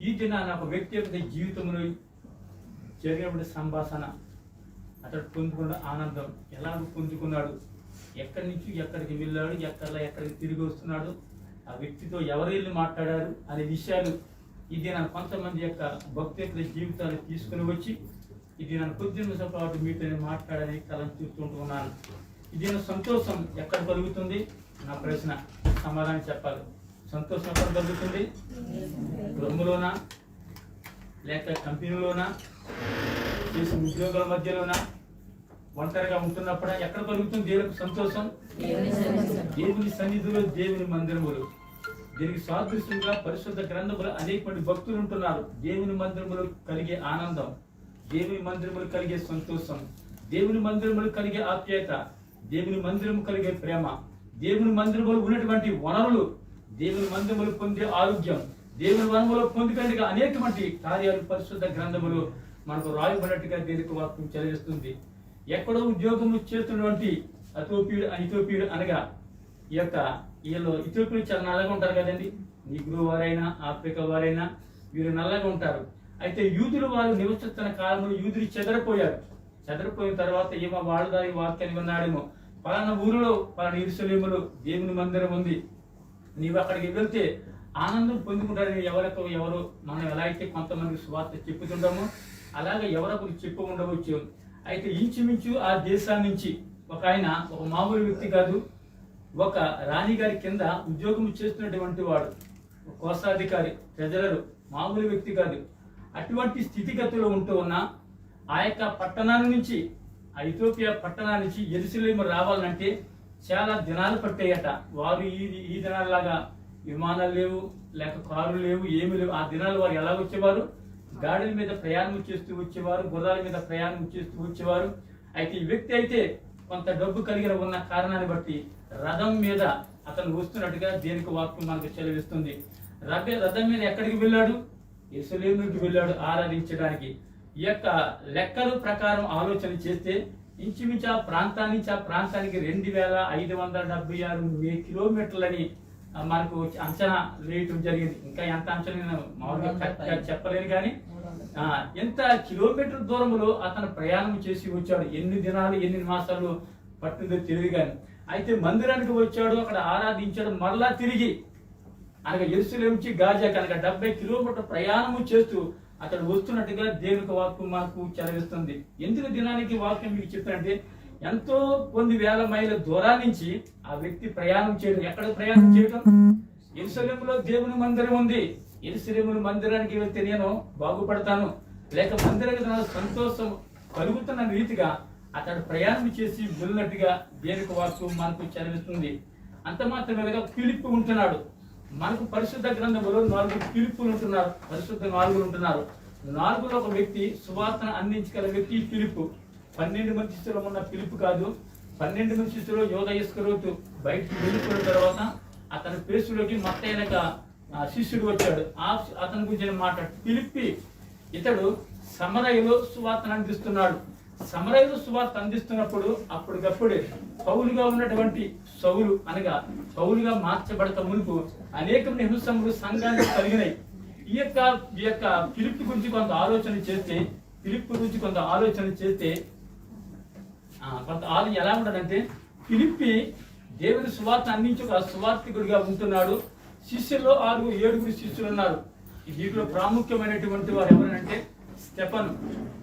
ఈ దినాన ఒక వ్యక్తి యొక్క జీవితంలో జరిగినటువంటి సంభాషణ, అతడు పొందుకున్న ఆనందం ఎలా పొందుకున్నాడు, ఎక్కడి నుంచి ఎక్కడికి వెళ్ళాడు, ఎక్కడికి తిరిగి వస్తున్నాడు, ఆ వ్యక్తితో ఎవరు వెళ్ళి మాట్లాడారు అనే విషయాలు ఈ దినాన కొంతమంది యొక్క భక్తి యొక్క జీవితాన్ని తీసుకుని వచ్చి ఇది నన్ను కొద్ది నిమిషం పాటు మీతో మాట్లాడని కలం చూస్తుంటున్నాను. ఇది నా సంతోషం ఎక్కడ కలుగుతుంది? నా ప్రశ్న సమాధానం చెప్పాలి. సంతోషం ఎక్కడ కలుగుతుంది? కుటుంబంలోనా, లేక కంపెనీలోనా, చేసిన ఉద్యోగాల మధ్యలోనా, ఒంటరిగా ఉంటున్నప్పుడా? ఎక్కడ కలుగుతుంది దేవునికి సంతోషం? దేవుని సన్నిధిలో, దేవుని మందిరములు. దీనికి సాదృశ్యంగా పరిశుద్ధ గ్రంథములు అనేక మంది భక్తులు ఉంటున్నారు. దేవుని మందిరములు కలిగే ఆనందం, దేవుని మందిరములు కలిగే సంతోషం, దేవుని మందిరములు కలిగే ఆప్యాయత, దేవుని మందిరము కలిగే ప్రేమ, దేవుని మందిరములు ఉన్నటువంటి వనరులు, దేవుని మందిరములు పొందే ఆరోగ్యం, దేవుని వనములు పొందుకట్టుగా అనేకమంది కార్యాలు పరిశుద్ధ గ్రంథములు మనకు రాయబడినట్టుగా దేవునికి వాక్యం చదివిస్తుంది. ఎక్కడో ఉద్యోగము చేస్తున్నటువంటి ఇథియోపియుడు అనగా ఈ యొక్క వీళ్ళు ఇథియోపియులు చాలా నల్లగా ఉంటారు కదండి. నిగ్రో వారైనా ఆఫ్రికా వారైనా వీరు నల్లగా ఉంటారు. అయితే యూదులు వారు నివసిస్తున్న కాలంలో యూదులు చెదరిపోయిన తర్వాత ఏమో వాళ్ళు దాని వాక్యాన్ని విన్నాడేమో, పలానా ఊరిలో పలానా యెరూషలేములో దేవుని మందిరం ఉంది, నీవు అక్కడికి వెళ్తే ఆనందం పొందుకుంటారని ఎవరు మనం ఎలా అయితే కొంతమందికి సువార్త చెప్పుతుంటామో అలాగే ఎవరొకరు చెప్పు ఉండవచ్చు. అయితే ఇంచుమించు ఆ దేశాల నుంచి ఒక మామూలు వ్యక్తి కాదు, ఒక రాణిగారి కింద ఉద్యోగం చేస్తున్నటువంటి వాడు, కోశాధికారి, ట్రెజరరు, మామూలు వ్యక్తి కాదు. అటువంటి స్థితిగతిలో ఉంటూ ఉన్న ఆ యొక్క పట్టణాల నుంచి, ఆ ఇథియోపియా పట్టణాల నుంచి యెరూషలేము రావాలంటే చాలా దినాలు పట్టాయట. వారు ఈ దినాలలాగా విమానాలు లేవు, లేక కారులు లేవు, ఏమి లేవు. ఆ దినాలు వారు ఎలా వచ్చేవారు? గాడిల మీద ప్రయాణం చేస్తూ వచ్చేవారు, గుర్రాల మీద ప్రయాణం చేస్తూ వచ్చేవారు. అయితే ఈ వ్యక్తి అయితే కొంత డబ్బు కలిగిన ఉన్న కారణాన్ని బట్టి రథం మీద అతను వస్తున్నట్టుగా దేనికి వాక్యం మనకు చెలవిస్తుంది. రథం మీద ఎక్కడికి వెళ్ళాడు? యెరూషలేముకి వెళ్ళాడు ఆరాధించడానికి. ఈ యొక్క లెక్కల ప్రకారం ఆలోచన చేస్తే ఇంచుమించు ఆ ప్రాంతాన్ని నుంచి ఆ ప్రాంతానికి 2576 కిలోమీటర్లని మనకు అంచనా వేయటం జరిగింది. ఇంకా ఎంత అంచనా మామూలుగా చెప్పలేను కానీ ఎంత కిలోమీటర్ దూరంలో అతను ప్రయాణం చేసి వచ్చాడు. ఎన్ని దినాలు ఎన్ని మాసాలు పట్టిందో తెలియదు కానీ. అయితే మందిరానికి వచ్చాడు, అక్కడ ఆరాధించాడు. మరలా తిరిగి అనగా యెరూషలేము నుంచి గాజా కనుక 70 కిలోమీటర్ ప్రయాణము చేస్తూ అతడు వస్తున్నట్టుగా దేవునికి వాక్యం మనకు చదివిస్తుంది. ఎందుకు దినానికి వాక్యం మీకు చెప్పారంటే ఎంతో కొన్ని వేల మైళ్ళ దూరం నుంచి ఆ వ్యక్తి ప్రయాణం చేయడం. ఎక్కడ ప్రయాణం చేయడం? యెరూషలేములో దేవుని మందిరం ఉంది. యెరూషలేము మందిరానికి వెళ్తే నేను బాగుపడతాను, లేక మందిరానికి సంతోషం కలుగుతున్న రీతిగా అతడు ప్రయాణం చేసి వెళ్ళినట్టుగా దేవునికి వాక్యం మనకు చదివిస్తుంది. అంత మాత్రమేగా ఫిలిప్పు ఉంటున్నాడు. మనకు పరిశుద్ధ గ్రంథంలో 4 ఫిలిప్పులు ఉంటున్నారు, పరిశుద్ధ 4 ఉంటున్నారు. 4లో ఒక వ్యక్తి, సువార్తను అందించగల వ్యక్తి ఫిలిప్పు. 12 మంది శిష్యులు ఉన్న ఫిలిప్పు కాదు. 12 మంది శిష్యులు యోధ ఇస్కరియోతు బయటికి వెళ్ళిపోయిన తర్వాత అతని పేసులోకి మత్తయినక శిష్యుడు వచ్చాడు. అతని గురించి మాట ఫిలిప్పి ఇతడు సమరయలో సువార్తను అందిస్తున్నాడు. సమరయలో సువార్త అందిస్తున్నప్పుడు అప్పటికప్పుడే పౌలుగా ఉన్నటువంటి సౌలు అనగా పౌలుగా మార్చబడత మునుపు అనేక హింసములు సంఘానికి కలిగినాయి. ఈ యొక్క ఫిలిప్పు గురించి కొంత ఆలోచన చేస్తే కొంత ఎలా ఉంటుందంటే ఫిలిప్పి దేవుని సువార్త అందించి ఒక సువార్తికుడిగా ఉంటున్నాడు. శిష్యుల్లో 7 శిష్యులు ఉన్నారు. వీటిలో ప్రాముఖ్యమైనటువంటి వారు ఎవరనంటే స్టెఫను.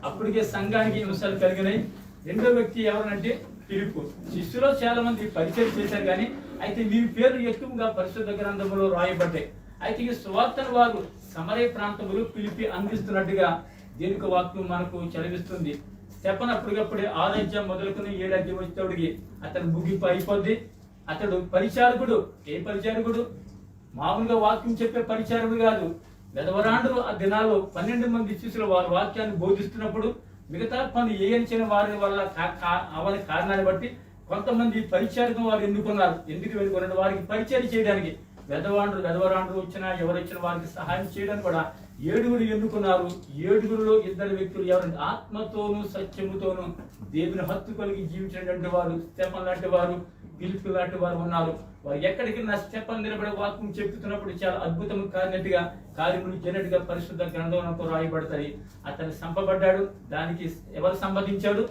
అప్పటికే సంఘానికి హింసలు కలిగినాయి. రెండో వ్యక్తి ఎవరనంటే ఫిలిప్పు. శిష్యులో చాలా మంది పరిచయం చేశారు కానీ అయితే వీరి పేరు ఎక్కువగా పరిశుద్ధ గ్రంథంలో రాయబడ్డాయి. అయితే ఈ సువార్తను వారు సమరయ ప్రాంతంలో ఫిలిప్పి అందిస్తున్నట్టుగా దీనికి వాక్యం మనకు చదివిస్తుంది. స్టెఫను అప్పటికప్పుడే 6 అధ్యాయం మొదలుకొని 7 అధ్యాయం వచ్చేటోడికి అతను ముగింపు అయిపోద్ది. అతడు పరిచారకుడు. ఏ పరిచారకుడు? మామూలుగా వాక్యం చెప్పే పరిచారకుడు కాదు. వెధవరాండులు ఆ దినాల్లో 12 మంది శిష్యులు వారి వాక్యాన్ని బోధిస్తున్నప్పుడు మిగతా పని ఏయించిన వారి వల్ల అవని కారణాన్ని బట్టి కొంతమంది పరిచారకం వారు ఎన్నుకున్నారు. వారికి పరిచయం చేయడానికి వెధవరాండ్రు వచ్చినా ఎవరు వచ్చిన వారికి సహాయం చేయడానికి కూడా 7 ఎన్నుకున్నారు. 7లో 2 వ్యక్తులు ఎవరంటే ఆత్మతోనూ సత్యముతోనూ దేవుని హత్తు కలిగి జీవించినటువంటి వారు స్టెఫను లాంటి వారు, ఫిలిప్పు లాంటి వారు ఉన్నారు. వారు ఎక్కడికి నా స్టెప్పని నిలబడే వాక్యం చెప్తున్నప్పుడు చాలా అద్భుతం కార్యములు జరిగినట్టుగా పరిశుద్ధ గ్రంథంతో రాయబడతాయి. అతను సంపబడ్డాడు, దానికి ఎవరు సంబంధించాడు?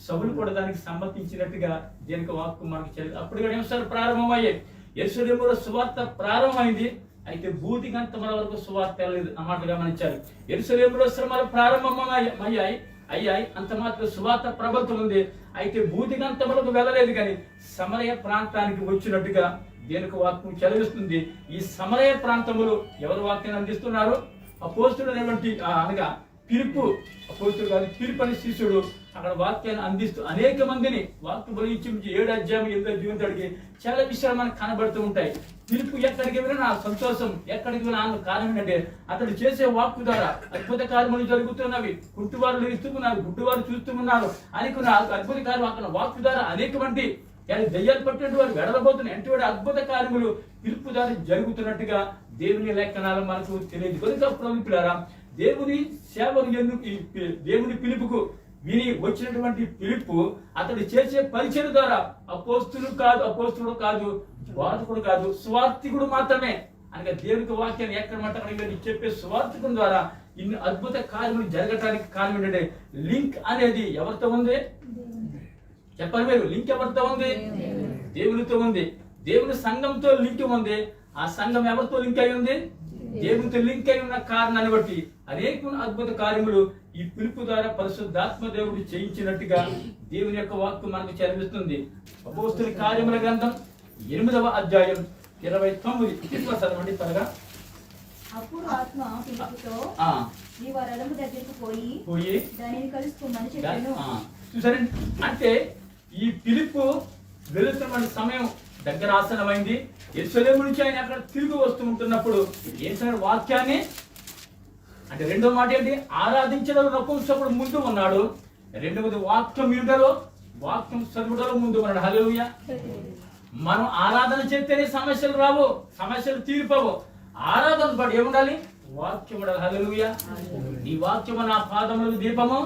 సౌలు కూడా దానికి సంబంధించినట్టుగా దేనికి వాక్యం మనకి చదివి అప్పుడు నిమిషాలు ప్రారంభమయ్యాయి. యెరూషలేములో సువార్త ప్రారంభమైంది, అయితే భూదిగంతముల వరకు సువార్త లేదు అన్నమాట గమనించారు. యెరూషలేములో శ్రమలు ప్రారంభమయ్యాయి, అంత మాత్రం సువార్త ప్రభుత్వం ఉంది, అయితే భూదిగంతములకు వెళ్ళలేదు. కానీ సమరయ ప్రాంతానికి వచ్చినట్టుగా దేనికి వాక్యం చదివిస్తుంది. ఈ సమరయ ప్రాంతములు ఎవరు వాక్యాన్ని అందిస్తున్నారు? అపోస్తులు అనేటువంటి అనగా పిలుపు, అపోస్తులు కాదు పిలుపు అనే శిష్యుడు అక్కడ వాక్యాన్ని అందిస్తూ అనేక మందిని వాక్యం బలించి 7 అధ్యాయం 8 జీవితాడికి చాలా విషయాలు మనకు కనబడుతూ ఉంటాయి. పిలుపు ఎక్కడికి వెళ్ళినా సంతోషం, ఎక్కడికి వెళ్ళినా కారణం ఏంటంటే అతడు చేసే వాక్కు ద్వారా అద్భుత కార్యములు జరుగుతున్నవి. కుంటివారు లేస్తున్నారు, గుడ్డివారు చూస్తూ ఉన్నారు, అనేక అద్భుత కార్యం అక్కడ వాక్కు ద్వారా అనేక మంది దయ్యాలు పట్టినట్టు వారు వెడలబోతున్న ఎంటి అద్భుత కార్యములు పిలుపు ద్వారా జరుగుతున్నట్టుగా దేవుని లేఖనాలు మనకు తెలియదు. కనుక ప్రభులారా, దేవుని సేవను ఎందుకు దేవుని పిలుపుకు విని వచ్చినటువంటి పిలుపు అతడు చేసే పరిచయం ద్వారా అపోస్తుడు కాదు, బోధకుడు కాదు, స్వార్థికుడు మాత్రమే. అనగా దేవునికి వాక్యాన్ని ఎక్కడ మాట చెప్పే స్వార్థికుని ద్వారా ఇన్ని అద్భుత కార్యములు జరగటానికి కారణం ఏంటంటే లింక్ అనేది ఎవరితో ఉంది? చెప్పండి మీరు, లింక్ ఎవరితో ఉంది? దేవునితో ఉంది. దేవుని సంఘంతో లింక్ ఉంది. ఆ సంఘం ఎవరితో లింక్ అయి ఉంది? దేవునితో లింక్ అయి ఉన్న కారణాన్ని బట్టి అనేక అద్భుత కార్యములు ఈ పిలుపు ద్వారా పరిశుద్ధాత్మ దేవుడు చేయించినట్టుగా దేవుని యొక్క వాక్కు మనకు చదివిస్తుంది. అపోస్తుల కార్యముల గ్రంథం 8వ అధ్యాయం 29 చదవండి త్వరగా. అప్పుడు ఆత్మ పిలుపుతో నీ వరలము దగ్గరికి పోయి దానిని కలుసుకోమని చెప్పాను. చూసారండి, అంటే ఈ పిలుపు వెళుతున్న సమయం దగ్గర ఆసనమైంది. యెరూషలేము నుంచి ఆయన అక్కడ తిరిగి వస్తూ ఉంటున్నప్పుడు ఏం సార్ వాక్యాన్ని అంటే రెండో మాట ఏంటి? ఆరాధించడం నపుంసకుడు ముందు ఉన్నాడు. రెండవది వాక్యం వినుటలో, వాక్యం చదువుటలో ముందు ఉన్నాడు. హల్లెలూయా. మనం ఆరాధన చేస్తేనే సమస్యలు రావు, సమస్యలు తీరిపోవు. ఆరాధన పాటు ఏముండాలి? వాక్యం ఉండాలి. హల్లెలూయా. ఈ వాక్యము నా పాదములకు దీపము.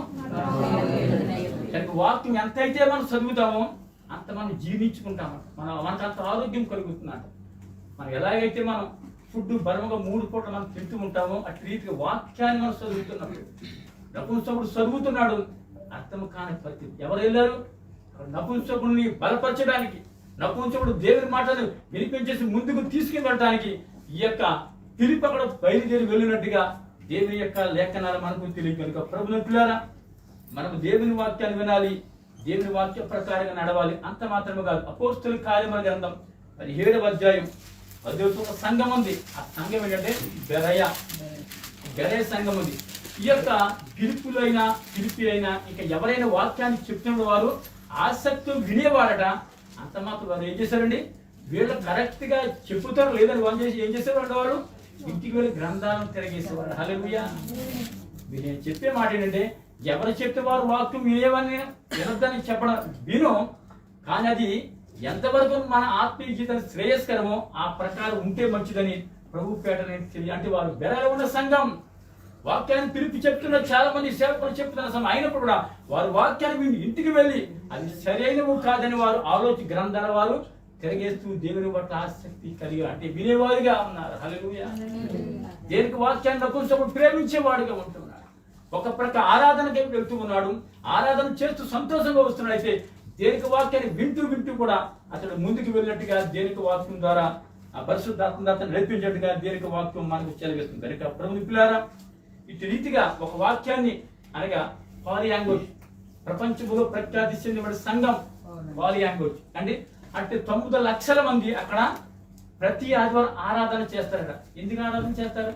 వాక్యం ఎంతైతే మనం చదువుతామో అంత మనం జీవించుకుంటాము, మనకు అంత ఆరోగ్యం కలుగుతుందంట. మనం ఎలాగైతే మనం ఫుడ్ బలముగా 3 పూటలు మనం తింటూ ఉంటామో అటు రీతిగా వాక్యాన్ని మనం చదువుతున్నప్పుడు నపుంసకుడు చదువుతున్నాడు, అర్థం కాని పరిస్థితి. ఎవరు వెళ్ళారు? నపుంసకుడిని బలపరచడానికి, నపుంసకుడు దేవుని మాటను వినిపించేసి ముందుకు తీసుకుని వెళ్ళడానికి ఈ యొక్క పిలుపు అక్కడ బయలుదేరి వెళ్ళినట్టుగా దేవుని యొక్క లేఖనాలు మనకు తెలియదు. కనుక ప్రభువులారా, మనము దేవుని వాక్యాన్ని వినాలి, దేవుని వాక్య ప్రకారంగా నడవాలి. అంత మాత్రమే కాదు, అపోస్తుల కార్యముల గ్రంథం 17వ అధ్యాయం 10వ సంఘం ఉంది. ఆ సంఘం ఏంటంటే బెరయ సంఘం ఉంది. ఈ యొక్క పిలుపు అయినా ఇక ఎవరైనా వాక్యాన్ని చెప్తున్న వారు ఆసక్తి వినేవారట. అంత మాత్రం వారు ఏం చేశారండి? వీళ్ళు కరెక్ట్ గా చెప్పుతారు లేదని వాళ్ళు చేసి ఏం చేసేవాడు? వాడు ఇంటికి వెళ్ళి గ్రంథాలను తిరగేసేవాడు. హల్లెలూయా. మీరు నేను చెప్పే మాట ఏంటంటే, ఎవరు చెప్తే వారు వాక్యం వినేవని వినొద్దని చెప్పడం విను, కానీ అది ఎంతవరకు మన ఆత్మీయ జీవితం శ్రేయస్కరమో ఆ ప్రకారం ఉంటే మంచిదని ప్రభు పేటని అంటే వారు బెరలో ఉన్న సంఘం వాక్యాన్ని పిలిపి చెప్తున్న చాలా మంది సేవకులు చెప్తున్న సమయం అయినప్పుడు కూడా వారు వాక్యాన్ని విని ఇంటికి వెళ్ళి అది సరైనవు కాదని వారు గ్రంథాల వారు తిరగేస్తూ దేవుని పట్ల ఆసక్తి కలిగి అంటే వినేవారుగా ఉన్నారు. హల్లెలూయా. దేనికి వాక్యాన్ని నపుంసకుడు ప్రేమించేవాడుగా ఉంటున్నాడు. ఒక ప్రక్క ఆరాధనకి వెళ్తూ ఉన్నాడు, ఆరాధన చేస్తూ సంతోషంగా వస్తున్నాడు. అయితే దేనికి వాక్యాన్ని వింటూ కూడా అతడు ముందుకు వెళ్ళినట్టుగా దేనికి వాక్యం ద్వారా ఆ పరిశుద్ధాత్మ అతను నడిపించినట్టుగా దేనికి వాక్యం మనకు చదివిస్తుంది. కనుక ప్రభువులారా, ఇటు రీతిగా ఒక వాక్యాన్ని అనగా పాలియాంగోజ్ ప్రపంచంలో ప్రఖ్యాతి చెందిన సంఘం పాలియాంగోజ్ అంటే 9 లక్షల మంది అక్కడ ప్రతి ఆదివారం ఆరాధన చేస్తారట. ఎందుకు ఆరాధన చేస్తారు?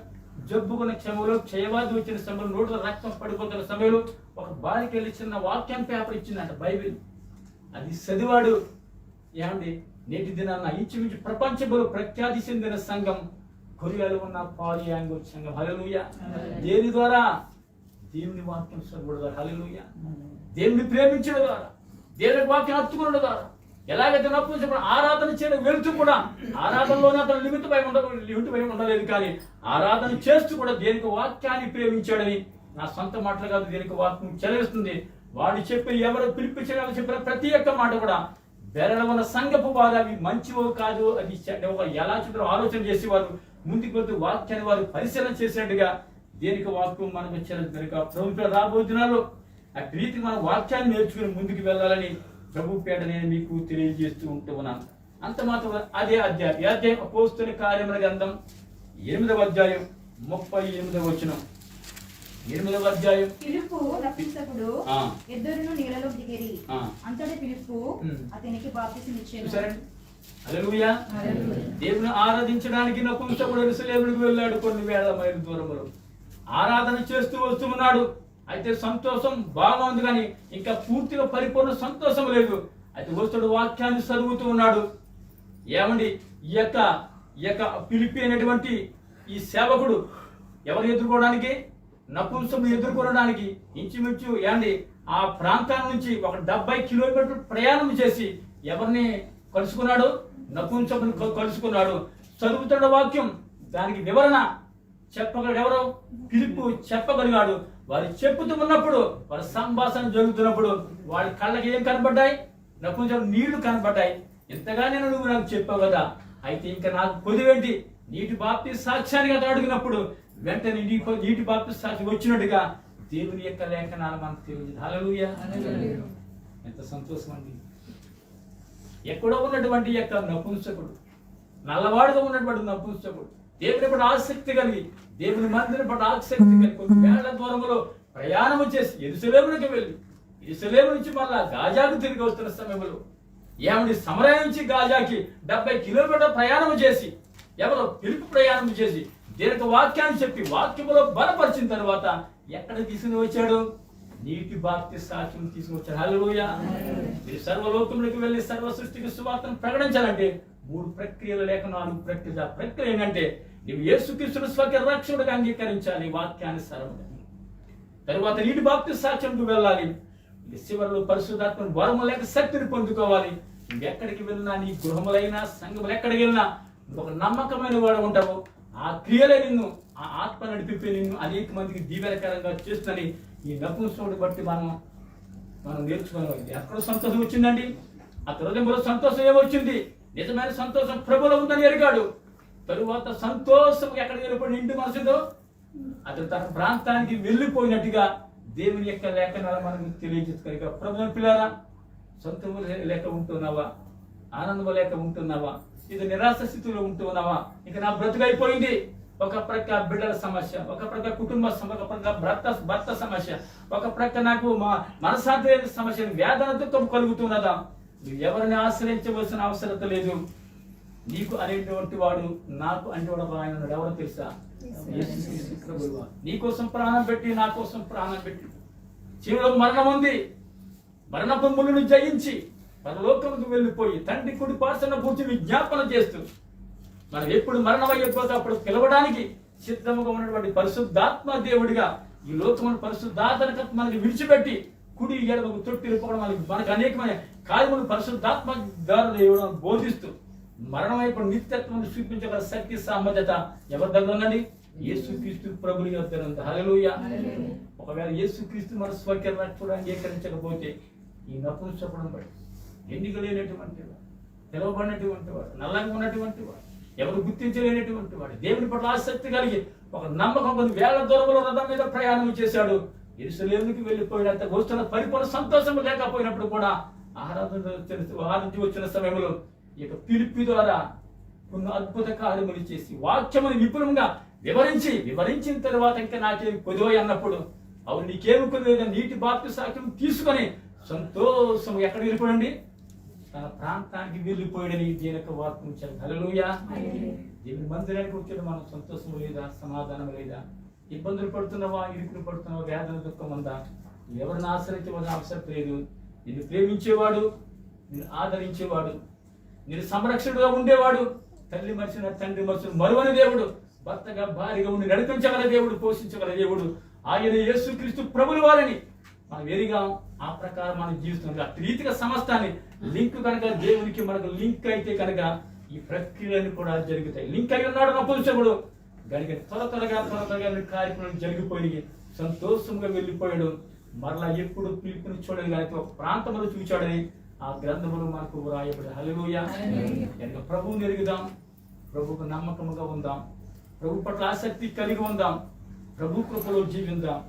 జబ్బుకున్న క్షమలో, క్షయవాది వచ్చిన సమయంలో, నోట్లో రక్తం పడిపోతున్న సమయంలో ఒక బాలిక వెళ్ళి చిన్న వాక్యం పేపర్ ఇచ్చిందంట, బైబిల్. అది చదివాడు. ఏమండి, నేటి దినాన్న ఇంచుమించు ప్రపంచంలో ప్రఖ్యాతి చెందిన సంఘం కొరియాలో ఉన్న పాలియాంగోజ్ సంఘం. హల్లెలూయా. దేని ద్వారా? దేవుని వాక్యం చదవడం ద్వారా. హల్లెలూయా. దేవుని ప్రేమించడం ద్వారా, దేవుని వాక్యం హత్తుకోవడం ద్వారా. ఎలాగైతే నప్పుకున్నప్పుడు ఆరాధన చేయడం వెళుతూ కూడా ఆరాధనలోనే అతను లిమిట్ పై ఉండలేదు, కానీ ఆరాధన చేస్తూ కూడా దేనికి వాక్యాన్ని ప్రేమించాడని నా సొంత మాటలు కాదు, దేనికి వాక్యం చెలవిస్తుంది. వాడు చెప్పి ఎవరు పిలిపించడానికి చెప్పిన ప్రతి ఒక్క మాట కూడా బెరల ఉన్న సంఘపు వారు అవి మంచివో కాదు అది ఒక ఎలా చూద్దాం ఆలోచన చేసేవారు, ముందుకు వెళ్తూ వాక్యాన్ని వారు పరిశీలన చేసినట్టుగా దేనికి వాక్యం మనకు వచ్చేది కనుక ప్రభుత్వ రాబోతున్నారు అటు రీతికి మన వాక్యాన్ని నేర్చుకుని ముందుకు వెళ్ళాలని ప్రభు పేట నేను మీకు తెలియజేస్తూ ఉంటూ ఉన్నాను. అంత మాత్రం అదే అధ్యాయం అపోస్తలుల కార్యముల గ్రంథం 8వ అధ్యాయం 38వ వచనం. 8వ అధ్యాయం. ఫిలిప్పు నపుంసకుడు ఇద్దరును నీళ్ళలో దిగిరి. అంతటి ఫిలిప్పు అతనికి బాప్తిసం ఇచ్చెను. హల్లెలూయా. దేవుని ఆరాధించడానికి నపుంసకుడు యెరూషలేముకు వెళ్ళాడు. కొన్ని వేల మైళ్ళ దూరంలో ఆరాధన చేస్తూ వస్తూ ఉన్నాడు. అయితే సంతోషం బాగా ఉంది, కానీ ఇంకా పూర్తిగా పరిపూర్ణ సంతోషం లేదు. అయితే వస్తుడు వాక్యాన్ని చదువుతూ ఉన్నాడు. ఏమండి, ఈ యొక్క ఫిలిప్పి అనేటువంటి ఈ సేవకుడు ఎవరు ఎదుర్కోవడానికి, నపుంసకుడు ఎదుర్కోవడానికి ఇంచుమించు ఏమండి ఆ ప్రాంతం నుంచి ఒక 70 కిలోమీటర్లు ప్రయాణం చేసి ఎవరిని కలుసుకున్నాడు? నపుంసకుని కలుసుకున్నాడు. చదువుతున్న వాక్యం దానికి వివరణ చెప్పగలడు ఎవరు? ఫిలిప్పు చెప్పగలిగాడు. వారు చెప్పుతూ ఉన్నప్పుడు, వారి సంభాషణ జరుగుతున్నప్పుడు వారి కళ్ళకి ఏం కనబడ్డాయి? నపుంసకుడు నీళ్లు కనబడ్డాయి. ఇంతగానే నువ్వు నాకు చెప్పావు కదా, అయితే ఇంకా నాకు పొదివేంటి? నీటి బాప్తిస్మ సాక్ష్యానికి అతను అడిగినప్పుడు వెంటనే నీటి బాప్తిస్మ సాక్ష్యం వచ్చినట్టుగా దేవుని యొక్క లేఖనాలు మనకు తెలియదు. హల్లెలూయా. ఎంత సంతోషం అండి. ఎక్కడో ఉన్నటువంటి యొక్క నపుంసకుడు, నల్లవాడుగా ఉన్నటువంటి నపుంసకుడు దేవుని పట్ల ఆసక్తి కలిగి, దేవుని మందిరం పట్ల ఆసక్తి కలిగి కొన్ని వేల దూరంలో ప్రయాణం చేసి యెరూషలేముకి వెళ్ళి, యెరూషలేము నుంచి మళ్ళా గాజాకు తిరిగి వస్తున్న సమయంలో ఏమండి సమరయ నుంచి గాజాకి 70 కిలోమీటర్ల ప్రయాణం చేసి, ఎవరో ఫిలిప్పు ప్రయాణం చేసి దీనికి వాక్యాన్ని చెప్పి వాక్యములో బలపరిచిన తర్వాత ఎక్కడ తీసుకుని వచ్చాడు? నీటి బాప్తిస్మ సాక్ష్యం తీసుకుని వచ్చాడు. హల్లెలూయా. మీరు సర్వలోకములకు వెళ్ళి సర్వ సృష్టికి సువార్తను ప్రకటించాలంటే 3 ప్రక్రియలు లేక 4 ప్రక్రియలు. ఆ ప్రక్రియ ఏంటంటే నువ్వు యేసుక్రీస్తును స్వకీయ రక్షకుడిగా అంగీకరించాలి, వాక్యాన్ని సర్వగా. తరువాత నీటి బాప్తిస్మ సాక్ష్యంకు వెళ్ళాలి. చివరిలో పరిశుద్ధాత్మ వరము లేక శక్తిని పొందుకోవాలి. నువ్వు ఎక్కడికి వెళ్ళినా, నీ గృహములైనా సంఘములు ఎక్కడికి వెళ్ళినా నువ్వు ఒక నమ్మకమైన వాడు ఉంటావు. ఆ క్రియలే నిన్ను, ఆ ఆత్మ నడిపి నిన్ను అనేక మందికి దీవెనకరంగా చేస్తుందని ఈ నపుంసకుడిని బట్టి మనం నేర్చుకోవాలి. ఎక్కడ సంతోషం వచ్చిందండి? ఆ హృదయంలో సంతోషం ఏమొచ్చింది? నిజమైన సంతోషం ప్రభువులో ఉందని ఎరిగాడు. తరువాత సంతోషం ఎక్కడికి వెళ్ళిపోయి నిండు మనసుతో అతను తన ప్రాంతానికి వెళ్ళిపోయినట్టుగా దేవుని యొక్క లేఖనాలు మనకు తెలియజేస్తారు. ప్రభువుని పిల్లారా, సంతోషం లేక ఉంటున్నావా? ఆనందం లేక ఉంటున్నావా? ఇది నిరాశ స్థితిలో ఉంటున్నావా? ఇక నా బ్రతుకైపోయింది. ఒక ప్రక్క బిడ్డల సమస్య, ఒక ప్రక్క కుటుంబ సమస్య, ఒక ప్రక్క భర్త సమస్య, ఒక ప్రక్క నాకు మనసాంతి సమస్య, వేదన దుఃఖం కలుగుతున్నదా? నువ్వు ఎవరిని ఆశ్రయించవలసిన అవసరం లేదు. నీకు అనేటువంటి వాడు, నాకు అనేవాడు ఆయన ఎవరు తెలుసా? నీ కోసం ప్రాణం పెట్టి, నా కోసం ప్రాణం పెట్టి, చివరిలో మరణం ఉంది, మరణపు ముళ్ళను జయించి పరలోకముకు వెళ్ళిపోయి తండ్రి కుడి పార్శ్వన కూర్చుని విజ్ఞాపన చేస్తూ మనం ఎప్పుడు మరణం అయిపోతే అప్పుడు పిలవడానికి సిద్ధముగా ఉన్నటువంటి పరిశుద్ధాత్మ దేవుడిగా ఈ లోకమును పరిశుద్ధాత్మను మనకి విడిచిపెట్టి కుడి ఎడమకు తొట్టిపోవడం, మనకు అనేకమైన కార్యములు పరిశుద్ధాత్మ ద్వారా ఇవ్వడం బోధిస్తూ మరణం అయిపోయి నిత్యత్వం చూపించగల శక్తి సామర్థ్యత ఎవరి దగ్గర ఉందండి? యేసుక్రీస్తు ప్రభుని యొక్క. హల్లెలూయా. ఒకవేళ యేసుక్రీస్తు మన స్వకీయ రక్షకుడు అంగీకరించకపోతే ఈ నపుంసకుడిని బట్టి ఎన్నిక లేనటువంటి వాడు, పిలువబడినటువంటి వాడు, నల్లగా ఉన్నటువంటి వాడు, ఎవరు గుర్తించలేనటువంటి వాడు, దేవుని పట్ల ఆసక్తి కలిగి ఒక నమ్మకం కొన్ని వేల దూరంలో రథం మీద ప్రయాణం చేశాడు. యెరూషలేముకి వెళ్ళిపోయినంత వస్తున్న పరిపూర్ణ సంతోషం లేకపోయినప్పుడు కూడా ఆరాధించి వచ్చిన సమయంలో ఈ యొక్క ఫిలిప్పి ద్వారా కొన్ని అద్భుత కార్యములు చేసి వాక్యముని విపులంగా వివరించిన తర్వాత ఇంకా నాకేమి కొద్దిగా అన్నప్పుడు అవును నీకేమి కొద్దిగా నీటి బాప్తిస్మ సాక్ష్యం తీసుకొని సంతోషం ఎక్కడ వెళ్ళిపోయండి? తన ప్రాంతానికి వెళ్ళిపోయాడని దీని యొక్క వార్త ఉంచారు. హల్లెలూయా. దేవుని మందిరానికి వచ్చేది మనం సంతోషం లేదా, సమాధానం లేదా, ఇబ్బందులు పడుతున్నావా, ఇరుకులు పడుతున్నావా, వేదన దుఃఖం ఉందా? ఎవరిని ఆశ్రయించవలసిన అవసరం లేదు. నిన్ను ప్రేమించేవాడు, నిన్ను ఆదరించేవాడు, నిన్ను సంరక్షకుడుగా ఉండేవాడు, తల్లి మనిషిన తండ్రి మనుషులు మరువని దేవుడు, భర్తగా భార్యగా ఉండి నడిపించగల దేవుడు, పోషించగల దేవుడు ఆయన యేసుక్రీస్తు ప్రభుల వారిని మనం ఎరిగా ఆ ప్రకారం మనం జీవిస్తున్నాం. అటు రీతిగా సమస్తాన్ని లింక్ కనుక దేవునికి మనకు లింక్ అయితే కనుక ఈ ప్రక్రియలు కూడా జరుగుతాయి. లింక్ అయి ఉన్నాడు నపుంసకుడు కనుక త్వరగా కార్యక్రమం జరిగిపోయి సంతోషంగా వెళ్ళిపోయాడు. మరలా ఎప్పుడు పిలుపుని చూడని కానీ ఒక ప్రాంతంలో చూచాడని ఆ గ్రంథములు మనకు వ్రాయబడి. హల్లెలూయా. కనుక ప్రభువుని ఎరుగుదాం, ప్రభువుకు నమ్మకముగా ఉందాం, ప్రభు పట్ల ఆసక్తి కలిగి ఉందాం, ప్రభు కృపలో జీవిందాం.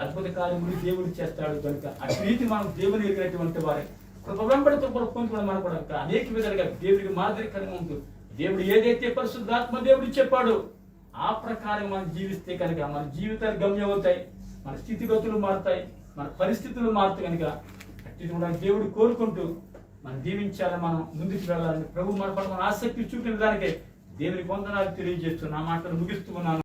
అద్భుత కార్యములు దేవుడు చేస్తాడు కనుక అటు రీతి మనం దేవుని ఎరిగినటువంటి వారే కృప వెంబడి కృపలు పొందుకోవడం మనం కూడా అనేక విధాలుగా దేవుడికి మాదిరికరంగా ఉంటుంది. దేవుడు ఏదైతే పరిశుద్ధాత్మ దేవుడు చెప్పాడో ఆ ప్రకారం మనం జీవిస్తే కనుక మన జీవితాలు గమ్యం అవుతాయి, మన స్థితిగతులు మారుతాయి, మన పరిస్థితులు మారుతాయి. కనుక అట్టి కూడా దేవుడు కోరుకుంటూ మనం జీవించాలని, మనం ముందుకు వెళ్ళాలని ప్రభు మన పట్ల మన ఆసక్తి చూపిన దానికే దేవుని వందనాలు తెలియజేస్తూ నా మాటలు ముగిస్తూ ఉన్నాను.